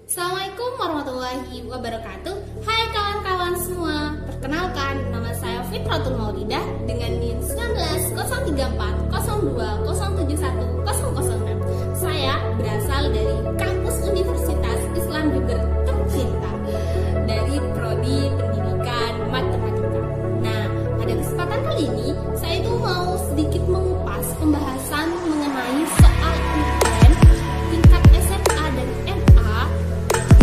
Assalamualaikum warahmatullahi wabarakatuh. Hai kawan-kawan semua. Perkenalkan, nama saya Fitratul Maulidah dengan NIM 19034020710006. Saya berasal dari kampus Universitas Islam Jember tercinta dari Prodi Pendidikan Matematika. Nah, pada kesempatan kali ini saya itu mau sedikit mengupas pembahasan mengenai soal UN tingkat SMA dan MA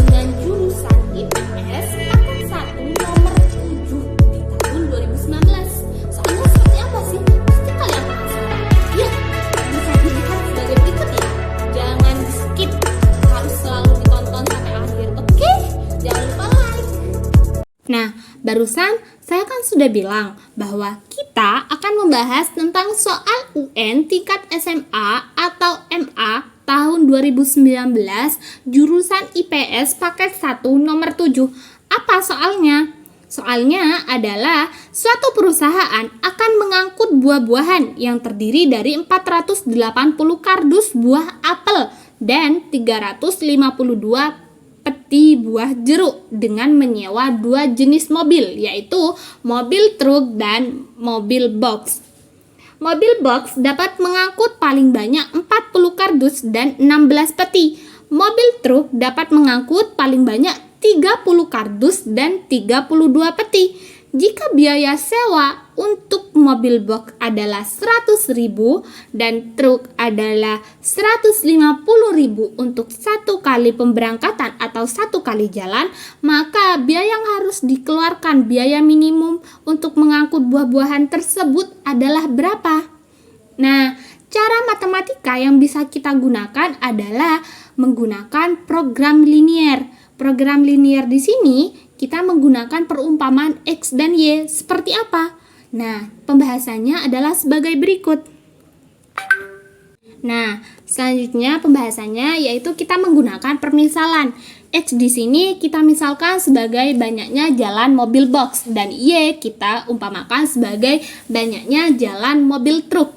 dengan jurusan IPS paket 1 nomor 7 di tahun 2019. Soalnya seperti apa sih? Pasti kalian penasaran. Ya, bisa dilihat sebagai berikut ya. Jangan di skip, harus selalu ditonton sampai akhir. Oke? Jangan lupa like. Nah, barusan saya kan sudah bilang bahwa kita akan membahas tentang soal UN tingkat SMA atau MA tahun 2019 jurusan IPS paket 1 nomor 7. Apa soalnya? Soalnya adalah suatu perusahaan akan mengangkut buah-buahan yang terdiri dari 480 kardus buah apel dan 352 peti buah jeruk dengan menyewa 2 jenis mobil, yaitu mobil truk dan mobil box. Mobil box dapat mengangkut paling banyak 40 kardus dan 16 peti. Mobil truk dapat mengangkut paling banyak 30 kardus dan 32 peti. Jika biaya sewa untuk mobil box adalah 100.000 dan truk adalah 150.000 untuk satu kali pemberangkatan atau satu kali jalan, maka biaya yang harus dikeluarkan, biaya minimum untuk mengangkut buah-buahan tersebut adalah berapa? Nah, cara matematika yang bisa kita gunakan adalah menggunakan program linier. Program linier di sini kita menggunakan perumpamaan X dan Y seperti apa? Nah, pembahasannya adalah sebagai berikut. Nah, selanjutnya pembahasannya yaitu kita menggunakan permisalan. X di sini kita misalkan sebagai banyaknya jalan mobil box dan Y kita umpamakan sebagai banyaknya jalan mobil truk.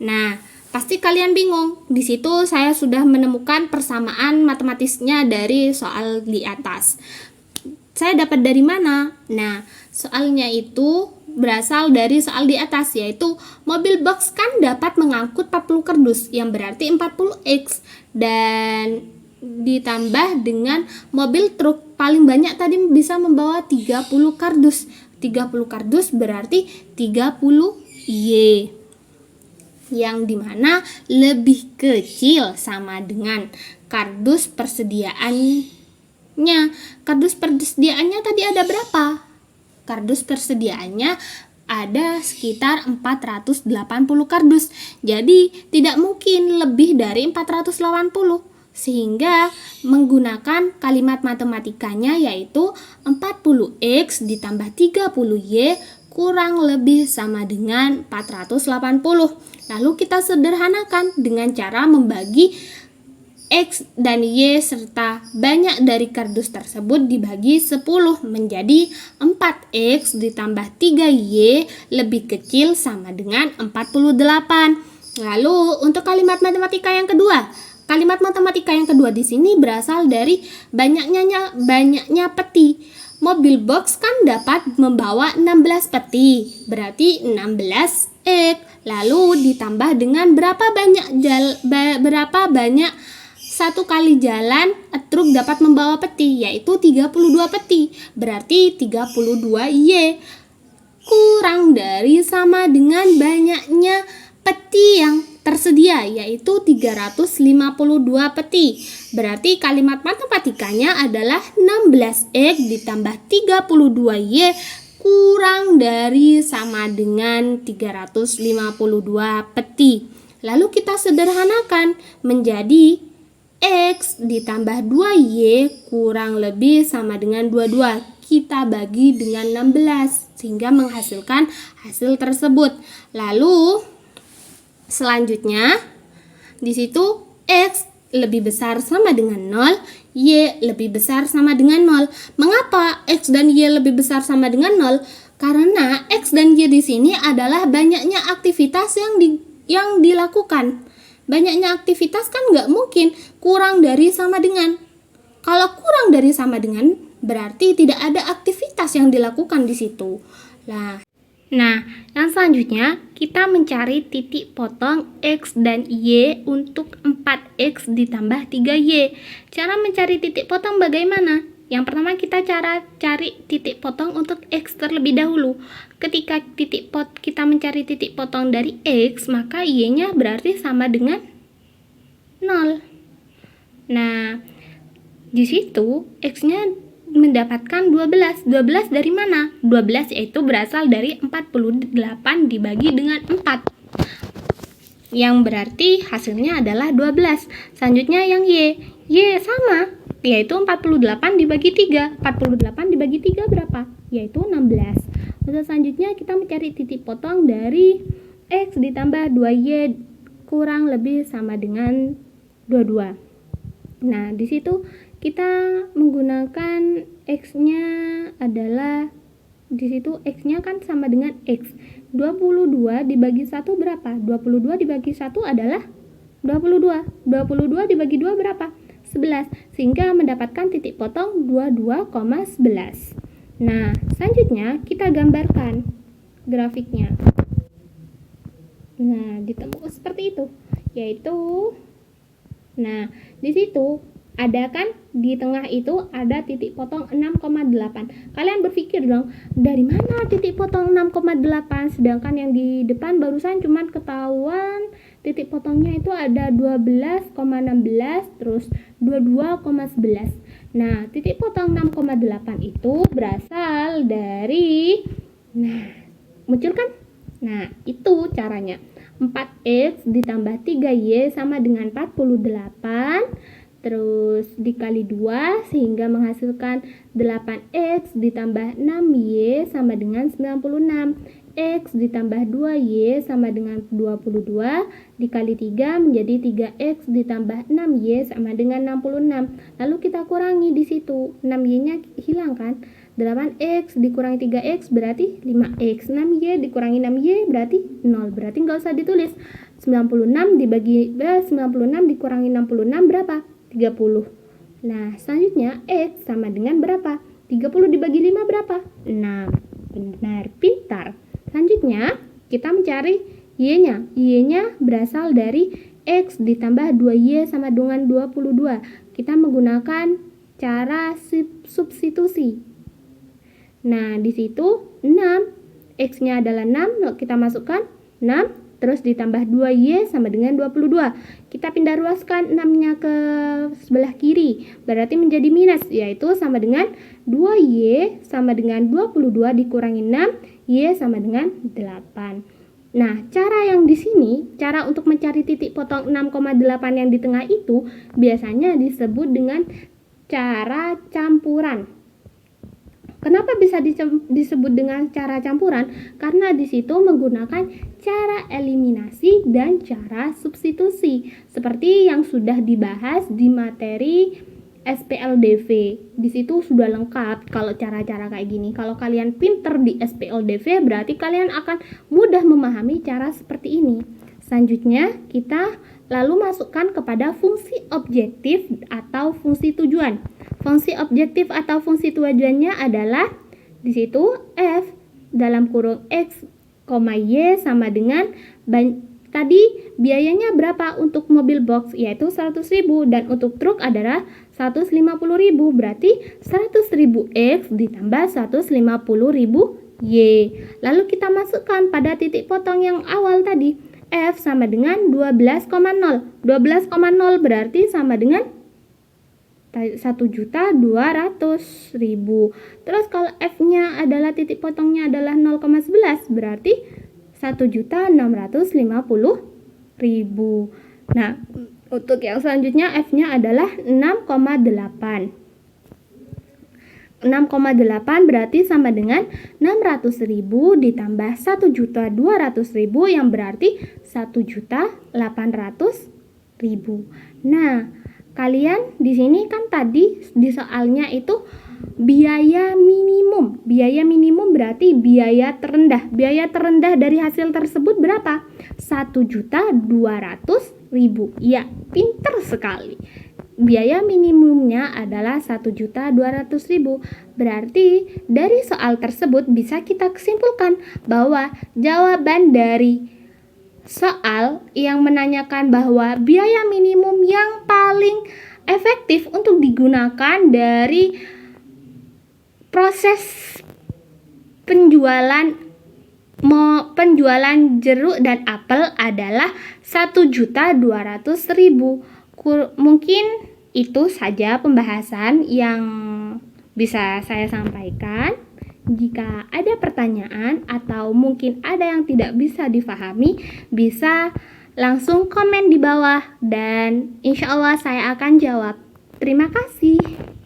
Nah, pasti kalian bingung. Di situ saya sudah menemukan persamaan matematisnya dari soal di atas. Saya dapat dari mana? Nah, soalnya itu berasal dari soal di atas, yaitu mobil box kan dapat mengangkut 40 kardus yang berarti 40x dan ditambah dengan mobil truk paling banyak tadi bisa membawa 30 kardus. 30 kardus berarti 30y yang dimana lebih kecil sama dengan kardus persediaannya. Kardus persediaannya tadi ada berapa? Kardus persediaannya ada sekitar 480 kardus. Jadi tidak mungkin lebih dari 480. Sehingga menggunakan kalimat matematikanya yaitu 40x ditambah 30y kurang lebih sama dengan 480. Lalu kita sederhanakan dengan cara membagi X dan Y serta banyak dari kardus tersebut dibagi 10 menjadi 4X ditambah 3Y lebih kecil sama dengan 48. Lalu untuk kalimat matematika yang kedua. Kalimat matematika yang kedua di sini berasal dari banyaknya peti. Mobil box kan dapat membawa 16 peti, berarti 16X. Lalu ditambah dengan berapa banyak satu kali jalan truk dapat membawa peti, yaitu 32 peti, berarti 32Y kurang dari sama dengan banyaknya peti yang tersedia, yaitu 352 peti. Berarti kalimat matematikanya adalah 16X ditambah 32Y kurang dari sama dengan 352 peti. Lalu kita sederhanakan menjadi X ditambah 2Y kurang lebih sama dengan 22. Kita bagi dengan 16 sehingga menghasilkan hasil tersebut. Lalu selanjutnya di situ X lebih besar sama dengan 0, Y lebih besar sama dengan 0. Mengapa X dan Y lebih besar sama dengan 0? Karena X dan Y di sini adalah banyaknya aktivitas yang dilakukan. Banyaknya aktivitas kan nggak mungkin kurang dari sama dengan. Kalau kurang dari sama dengan berarti tidak ada aktivitas yang dilakukan di situ. Nah, yang selanjutnya kita mencari titik potong X dan Y untuk 4X ditambah 3Y. Cara mencari titik potong bagaimana? Yang pertama kita cari titik potong untuk X terlebih dahulu. Ketika kita mencari titik potong dari X, maka Y-nya berarti sama dengan 0. Nah, di situ X-nya mendapatkan 12. 12 dari mana? 12 yaitu berasal dari 48 dibagi dengan 4. Yang berarti hasilnya adalah 12. Selanjutnya yang Y. Y sama, yaitu 48 dibagi 3. 48 dibagi 3 berapa? Yaitu 16. Terus selanjutnya kita mencari titik potong dari X ditambah 2Y kurang lebih sama dengan 22. Nah, di situ kita menggunakan X-nya adalah, di situ X-nya kan sama dengan X. 22 dibagi 1 berapa? 22 dibagi 1 adalah 22. 22 dibagi 2 berapa? 11. Sehingga mendapatkan titik potong 22,11. Nah, selanjutnya kita gambarkan grafiknya. Nah, ditemu seperti itu. Yaitu, nah, di situ ada kan di tengah itu ada titik potong 6,8. Kalian berpikir dong, dari mana titik potong 6,8 sedangkan yang di depan barusan cuman ketahuan titik potongnya itu ada 12,16 terus 22,11. Nah, titik potong 6,8 itu berasal dari, nah, muncul kan? Nah, itu caranya. 4X ditambah 3Y sama dengan 48 terus dikali 2 sehingga menghasilkan 8X ditambah 6Y sama dengan 96. X ditambah 2Y sama dengan 22 dikali 3 menjadi 3X ditambah 6Y sama dengan 66. Lalu kita kurangi di situ. 6Y-nya hilang kan? 8X dikurangi 3X berarti 5X. 6Y dikurangi 6Y berarti 0. Berarti nggak usah ditulis. 96 dikurangi 66 berapa? 30. Nah, selanjutnya X sama dengan berapa? 30 dibagi 5 berapa? 6. Benar, pintar. Selanjutnya, kita mencari Y-nya. Y-nya berasal dari X ditambah 2Y sama dengan 22. Kita menggunakan cara substitusi. Nah, di situ 6. X-nya adalah 6, kita masukkan 6. Terus ditambah 2Y sama dengan 22. Kita pindah ruaskan 6-nya ke sebelah kiri. Berarti menjadi minus, yaitu sama dengan 2Y sama dengan 22 dikurangi 6, Y sama dengan 8. Nah, cara yang di sini, cara untuk mencari titik potong 6,8 yang di tengah itu biasanya disebut dengan cara campuran. Kenapa bisa disebut dengan cara campuran? Karena di situ menggunakan cara eliminasi dan cara substitusi, seperti yang sudah dibahas di materi SPLDV. Di situ sudah lengkap kalau cara-cara kayak gini. Kalau kalian pinter di SPLDV, berarti kalian akan mudah memahami cara seperti ini. Selanjutnya, kita lalu masukkan kepada fungsi objektif atau fungsi tujuan. Fungsi objektif atau fungsi tujuannya adalah di situ F dalam kurung X, Y sama dengan tadi biayanya berapa untuk mobil box, yaitu 100.000, dan untuk truk adalah 150.000. Berarti 100.000 X ditambah 150.000 Y. Lalu kita masukkan pada titik potong yang awal tadi. F sama dengan 12,0. 12,0 berarti sama dengan 1.200.000. Terus kalau F-nya adalah titik potongnya adalah 0,11 berarti 1.650.000. Nah, untuk yang selanjutnya F-nya adalah 6,8. 6,8 berarti sama dengan 600.000 ditambah 1.200.000 yang berarti 1.800.000. Nah, kalian di sini kan tadi di soalnya itu biaya minimum. Biaya minimum berarti biaya terendah. Biaya terendah dari hasil tersebut berapa? 1.200.000. Ya, pinter sekali. biaya minimumnya adalah 1.200.000. Berarti dari soal tersebut bisa kita kesimpulkan bahwa jawaban dari soal yang menanyakan bahwa biaya minimum yang paling efektif untuk digunakan dari proses penjualan jeruk dan apel adalah 1.200.000. Mungkin itu saja pembahasan yang bisa saya sampaikan. Jika ada pertanyaan atau mungkin ada yang tidak bisa difahami, bisa langsung komen di bawah dan insya Allah saya akan jawab. Terima kasih.